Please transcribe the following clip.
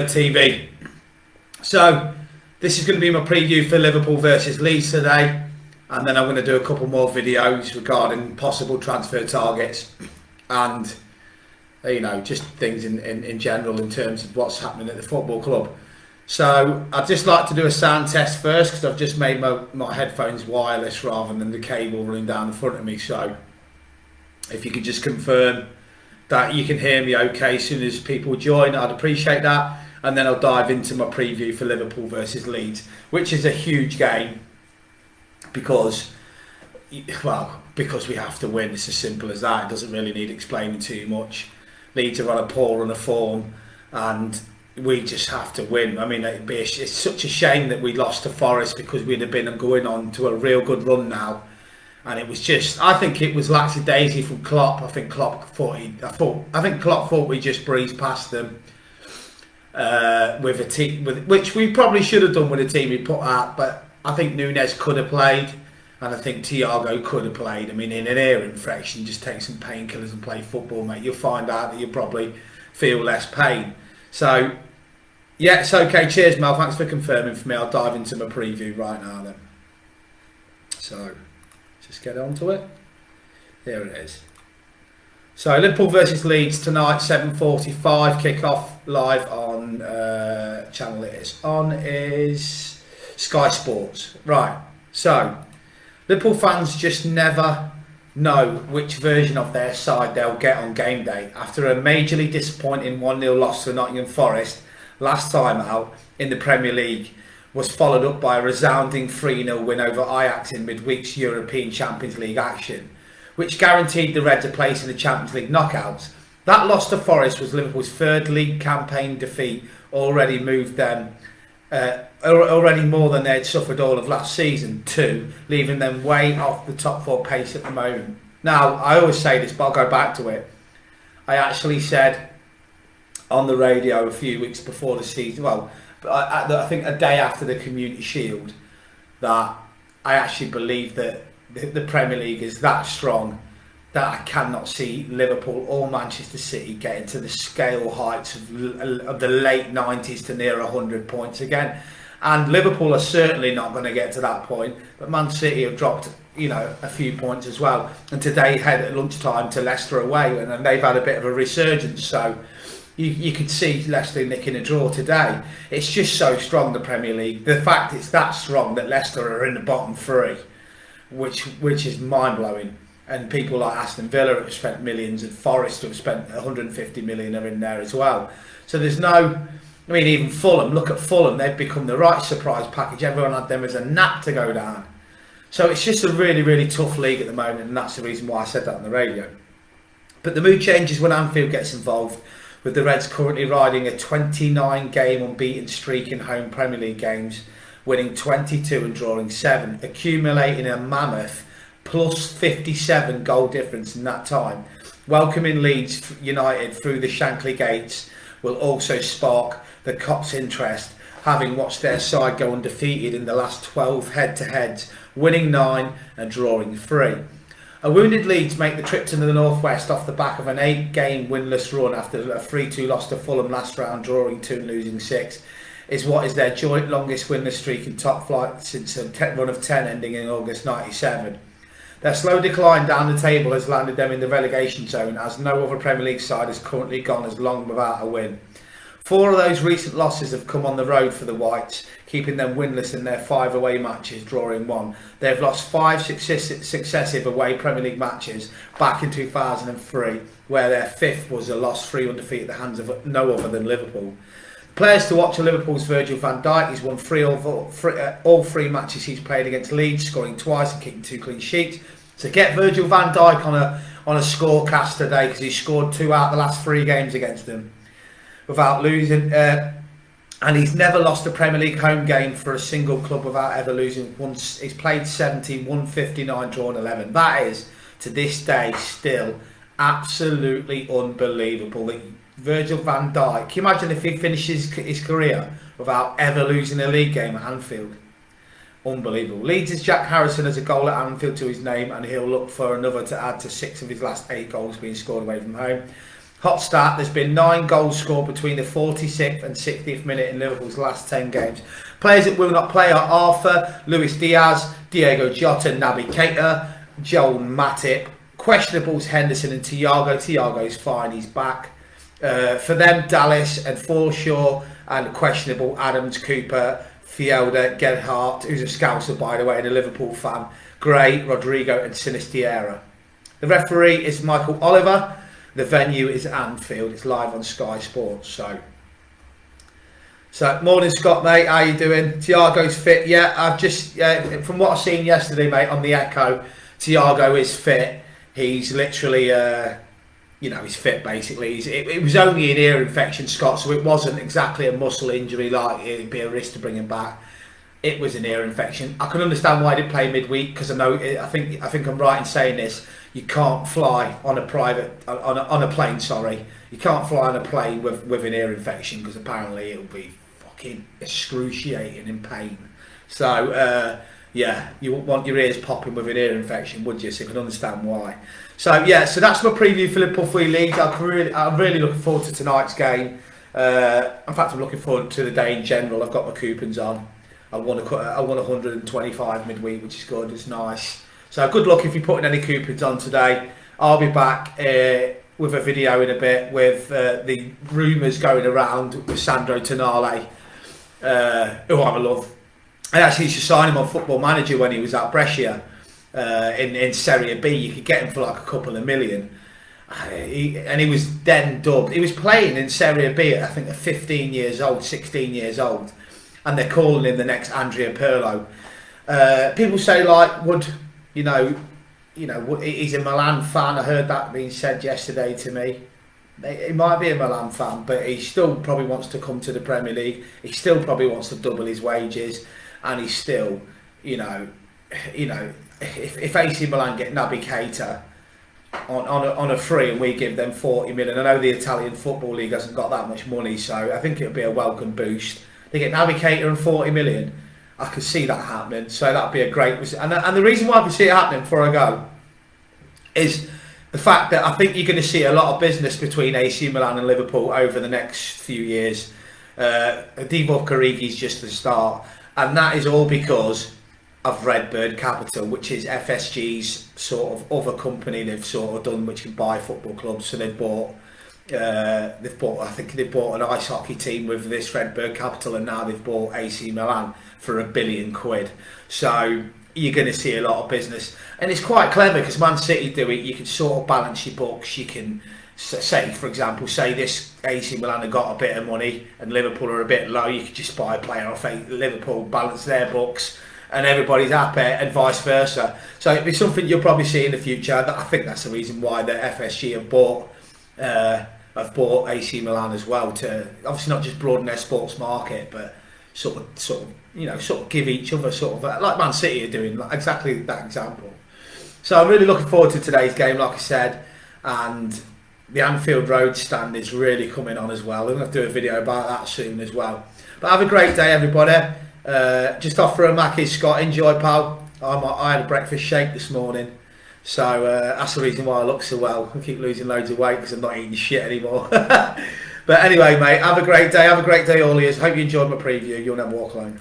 TV. So this is going to be my preview for Liverpool versus Leeds today, and then I'm going to do a couple more videos regarding possible transfer targets and just things in general in terms of what's happening at the football club. So I'd just like to do a sound test first, because I've just made my headphones wireless rather than the cable running down the front of me. So if you could just confirm that you can hear me okay as soon as people join, I'd appreciate that. And then I'll dive into my preview for Liverpool versus Leeds, which is a huge game because we have to win. It's as simple as that. It doesn't really need explaining too much. Leeds are on a poor run of form and we just have to win. I mean, it's such a shame that we lost to Forest, because we'd have been going on to a real good run now. And it was just, I think it was lackadaisy from Klopp. I think Klopp thought we just breezed past them with a team, which we probably should have done with a team we put out. But I think Núñez could have played, and I think Thiago could have played. I mean, in an ear infection, just take some painkillers and play football, mate. You'll find out that you'll probably feel less pain. So, yeah, it's okay. Cheers, Mel. Thanks for confirming for me. I'll dive into my preview right now then. So, just get on to it. Here it is. So, Liverpool versus Leeds tonight, 7:45 kick-off live on channel it is on is Sky Sports. Right. So, Liverpool fans just never know which version of their side they'll get on game day. After a majorly disappointing 1-0 loss to Nottingham Forest last time out in the Premier League, was followed up by a resounding 3-0 win over Ajax in midweek's European Champions League action, which guaranteed the Reds a place in the Champions League knockouts. That loss to Forest was Liverpool's third league campaign defeat, already moved them already more than they'd suffered all of last season too, leaving them way off the top four pace at the moment. Now, I always say this, but I'll go back to it. I actually said on the radio a few weeks before the season, I think a day after the Community Shield, that I actually believe that the Premier League is that strong that I cannot see Liverpool or Manchester City getting to the scale heights of the late 90s to near 100 points again. And Liverpool are certainly not going to get to that point, but Man City have dropped a few points as well, and today head at lunchtime to Leicester away, and then they've had a bit of a resurgence. So you could see Leicester nicking a draw today. It's just so strong, the Premier League. The fact it's that strong that Leicester are in the bottom three, which is mind-blowing. And people like Aston Villa have spent millions, and Forest have spent 150 million are in there as well. So there's no, even Fulham, look at Fulham, they've become the right surprise package. Everyone had them as a nap to go down. So it's just a really, really tough league at the moment, and that's the reason why I said that on the radio. But the mood changes when Anfield gets involved, with the Reds currently riding a 29-game unbeaten streak in home Premier League games, winning 22 and drawing 7, accumulating a mammoth plus 57 goal difference in that time. Welcoming Leeds United through the Shankly gates will also spark the Cops' interest, having watched their side go undefeated in the last 12 head-to-heads, winning 9 and drawing 3. A wounded Leeds make the trip to the northwest off the back of an 8-game winless run after a 3-2 loss to Fulham last round, drawing 2 and losing 6. Is what is their joint longest winless streak in top flight since a run of 10 ending in August 97. Their slow decline down the table has landed them in the relegation zone, as no other Premier League side has currently gone as long without a win. 4 of those recent losses have come on the road for the Whites, keeping them winless in their 5 away matches, drawing 1. They've lost 5 successive away Premier League matches back in 2003, where their 5th was a loss 3 defeat at the hands of no other than Liverpool. Players to watch are Liverpool's Virgil van Dijk. He's won all 3 matches he's played against Leeds, scoring twice and kicking 2 clean sheets. So get Virgil van Dijk on a scorecast today, because he's scored 2 out of the last 3 games against them without losing. And he's never lost a Premier League home game for a single club without ever losing once. He's played 70, won 59, drawn 11. That is, to this day, still absolutely unbelievable. Virgil van Dijk, can you imagine if he finishes his career without ever losing a league game at Anfield? Unbelievable. Leeds' Jack Harrison has a goal at Anfield to his name, and he'll look for another to add to 6 of his last 8 goals being scored away from home. Hot start, there's been 9 goals scored between the 46th and 60th minute in Liverpool's last 10 games. Players that will not play are Arthur, Luis Diaz, Diego Jota, Naby Keita, Joel Matip. Questionables Henderson and Thiago. Thiago's fine, he's back. For them, Dallas and Forshaw, and questionable Adams, Cooper, Fielder, Gerhardt, who's a Scouser by the way and a Liverpool fan, Gray, Rodrigo and Sinisterra. The referee is Michael Oliver. The venue is Anfield. It's live on Sky Sports. So morning Scott, mate, how you doing? Thiago's fit. Yeah, I've just from what I've seen yesterday, mate, on the Echo, Thiago is fit. He's literally he's fit basically. It was only an ear infection, Scott, so it wasn't exactly a muscle injury like it'd be a risk to bring him back. It was an ear infection. I can understand why he didn't play midweek, because I think I'm right in saying this. You can't fly on a plane. Sorry, you can't fly on a plane with an ear infection, because apparently it'll be fucking excruciating in pain. So yeah, you wouldn't want your ears popping with an ear infection, would you? So you can understand why. So yeah, so that's my preview for Liverpool 3 Leeds. I'm really looking forward to tonight's game. In fact, I'm looking forward to the day in general. I've got my coupons on. I won 125 midweek, which is good. It's nice. So good luck if you're putting any coupons on today. I'll be back with a video in a bit with the rumours going around with Sandro Tonali, who I love. I actually used to sign him on Football Manager when he was at Brescia in Serie B. You could get him for like a couple of million. And he was then dubbed. He was playing in Serie B at, I think, at 15 years old, 16 years old. And they're calling him the next Andrea Pirlo. People say, like, he's a Milan fan. I heard that being said yesterday to me. He might be a Milan fan, but he still probably wants to come to the Premier League. He still probably wants to double his wages, and he's still, if AC Milan get Naby Keita on a free and we give them 40 million. I know the Italian Football League hasn't got that much money, so I think it'll be a welcome boost. They get Naby Keita and 40 million. I could see that happening, so that'd be a great. And the reason why I can see it happening before I go is the fact that I think you're going to see a lot of business between AC Milan and Liverpool over the next few years. Divock Origi's just the start, and that is all because of Redbird Capital, which is FSG's sort of other company they've sort of done, which can buy football clubs. So they've bought. I think they bought an ice hockey team with this Redbird Capital, and now they've bought AC Milan for £1 billion. So you're going to see a lot of business, and it's quite clever because Man City do it. You can sort of balance your books. You can say, for example, this AC Milan have got a bit of money and Liverpool are a bit low. You could just buy a player off Liverpool, balance their books, and everybody's happy, and vice versa. So it'd be something you'll probably see in the future. I think that's the reason why the FSG have bought AC Milan as well, to obviously not just broaden their sports market, but sort of give each other sort of like Man City are doing, like exactly that example. So I'm really looking forward to today's game, like I said, and the Anfield Road stand is really coming on as well. I'm going to do a video about that soon as well. But have a great day, everybody. Just off for a Mackey's, Scott. Enjoy, pal. I had a breakfast shake this morning. So that's the reason why I look so well. I keep losing loads of weight because I'm not eating shit anymore. But anyway, mate, have a great day. Have a great day, all of you. Hope you enjoyed my preview. You'll never walk alone.